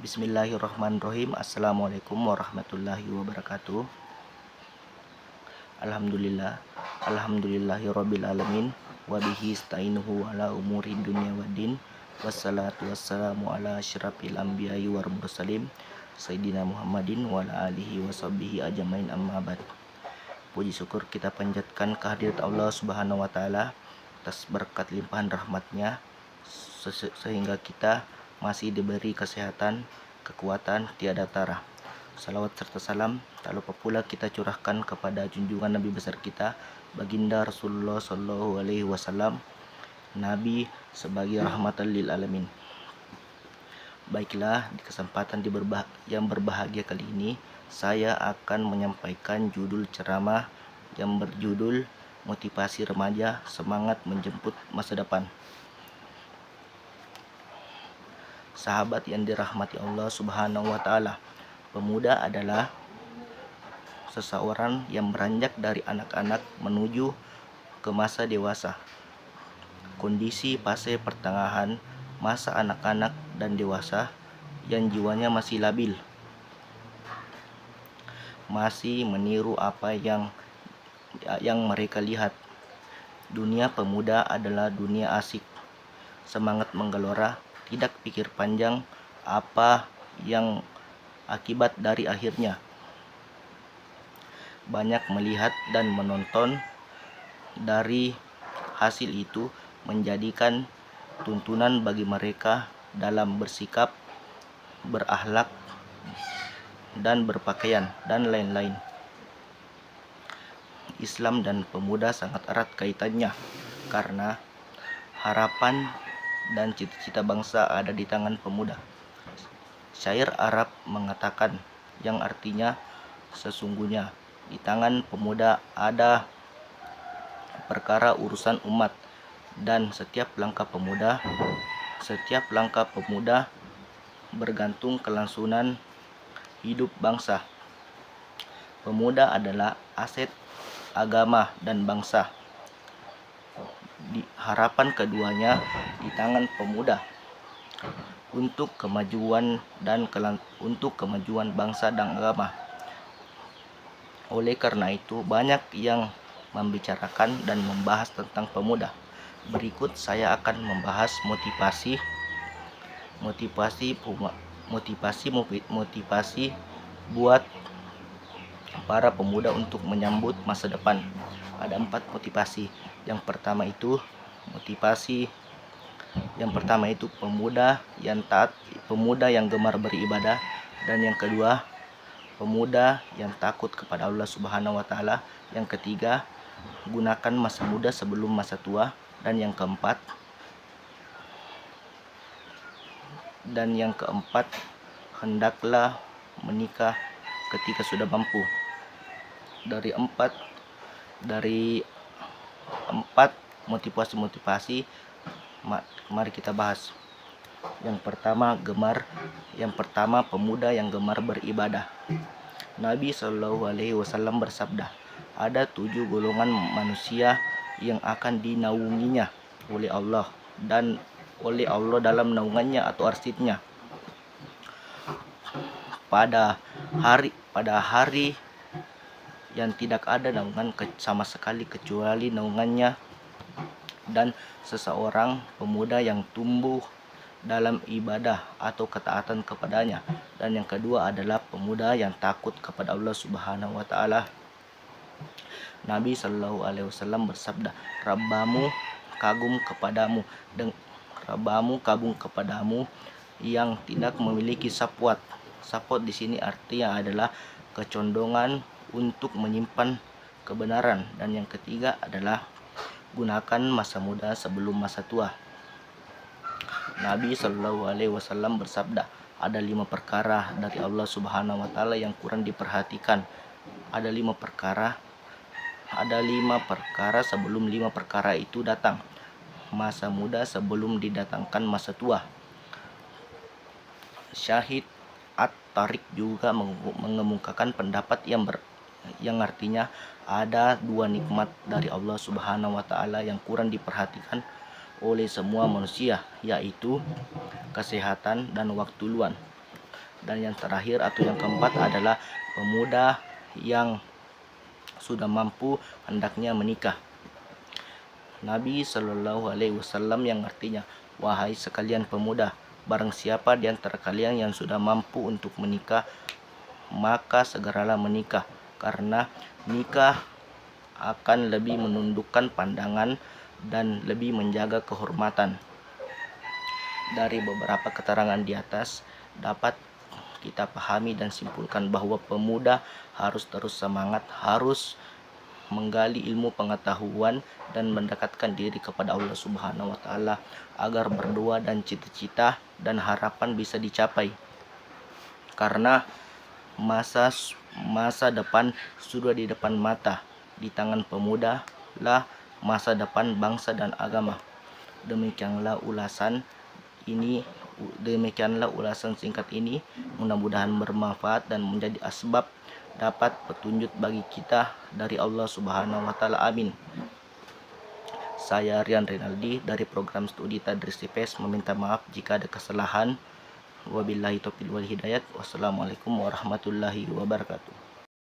Bismillahirrahmanirrahim. Assalamualaikum warahmatullahi wabarakatuh. Alhamdulillahirabbil alamin wa bihi ista'inuhu ala umuri dunya waddin. Wassalatu wassalamu ala asyrafil anbiya'i wal mursalin sayyidina Muhammadin wa ala alihi washabbihi ajmain, amma ba'd. Puji syukur kita panjatkan kehadirat Allah Subhanahu wa taala atas berkat limpahan rahmatnya sehingga kita masih diberi kesehatan, kekuatan tiada tara. Salawat serta salam tak lupa pula kita curahkan kepada junjungan Nabi besar kita, baginda Rasulullah Shallallahu Alaihi Wasallam, Nabi sebagai rahmatan lil alamin. Baiklah, di kesempatan yang berbahagia kali ini, saya akan menyampaikan judul ceramah yang berjudul Motivasi Remaja Semangat Menjemput Masa Depan. Sahabat yang dirahmati Allah Subhanahu wa taala, pemuda adalah seseorang yang beranjak dari anak-anak menuju ke masa dewasa. Kondisi fase pertengahan masa anak-anak dan dewasa yang jiwanya masih labil, masih meniru apa yang mereka lihat. Dunia pemuda adalah dunia asik, semangat menggelora, tidak pikir panjang apa yang akibat dari akhirnya. Banyak melihat dan menonton, dari hasil itu menjadikan tuntunan bagi mereka dalam bersikap, berakhlak, dan berpakaian, dan lain-lain. Islam dan pemuda sangat erat kaitannya, karena harapan dan cita-cita bangsa ada di tangan pemuda. Syair Arab mengatakan, yang artinya sesungguhnya di tangan pemuda ada perkara urusan umat, dan setiap langkah pemuda bergantung kelangsungan hidup bangsa. Pemuda adalah aset agama dan bangsa. Harapan keduanya di tangan pemuda untuk kemajuan bangsa dan agama. Oleh karena itu, banyak yang membicarakan dan membahas tentang pemuda. Berikut saya akan membahas motivasi buat para pemuda untuk menyambut masa depan. Ada 4 motivasi. Yang pertama itu pemuda yang taat, pemuda yang gemar beribadah, dan yang kedua pemuda yang takut kepada Allah Subhanahu wa taala. Yang ketiga, gunakan masa muda sebelum masa tua, dan yang keempat hendaklah menikah ketika sudah mampu. Dari empat motivasi, mari kita bahas. Yang pertama pemuda yang gemar beribadah. Nabi Shallallahu Alaihi Wasallam bersabda, ada 7 golongan manusia yang akan dinaunginya oleh Allah dalam naungannya atau arsy-Nya pada hari yang tidak ada naungan sama sekali kecuali naungannya, dan seseorang pemuda yang tumbuh dalam ibadah atau ketaatan kepadanya. Dan yang kedua adalah pemuda yang takut kepada Allah Subhanahu wa taala. Nabi Shallallahu Alaihi Wasallam bersabda, Rabbamu kagum kepadamu yang tidak memiliki syahwat. Syahwat di sini artinya adalah kecondongan untuk menyimpan kebenaran. Dan yang ketiga adalah gunakan masa muda sebelum masa tua. Nabi Shallallahu Alaihi Wasallam bersabda, ada 5 perkara dari Allah Subhanahu wa taala yang kurang diperhatikan. Ada 5 perkara sebelum 5 perkara itu datang. Masa muda sebelum didatangkan masa tua. Syahid At-Tariq juga mengemukakan pendapat yang artinya ada 2 nikmat dari Allah Subhanahu wa taala yang kurang diperhatikan oleh semua manusia, yaitu kesehatan dan waktu luang. Dan yang terakhir atau yang keempat adalah pemuda yang sudah mampu hendaknya menikah. Nabi Shallallahu Alaihi Wasallam yang artinya, wahai sekalian pemuda, barang siapa di antara kalian yang sudah mampu untuk menikah, maka segeralah menikah, karena nikah akan lebih menundukkan pandangan dan lebih menjaga kehormatan. Dari beberapa keterangan di atas dapat kita pahami dan simpulkan bahwa pemuda harus terus semangat, harus menggali ilmu pengetahuan dan mendekatkan diri kepada Allah Subhanahu wa taala agar berdoa dan cita-cita dan harapan bisa dicapai. Karena masa depan sudah di depan mata. Di tangan pemuda lah masa depan bangsa dan agama. Demikianlah ulasan singkat ini, mudah-mudahan bermanfaat dan menjadi asbab dapat petunjuk bagi kita dari Allah Subhanahu wa taala. Amin. Saya Rian Renaldi dari program studi Tadris IPS meminta maaf jika ada kesalahan. Wabillahi taufiq wal hidayat. Wassalamualaikum warahmatullahi wabarakatuh.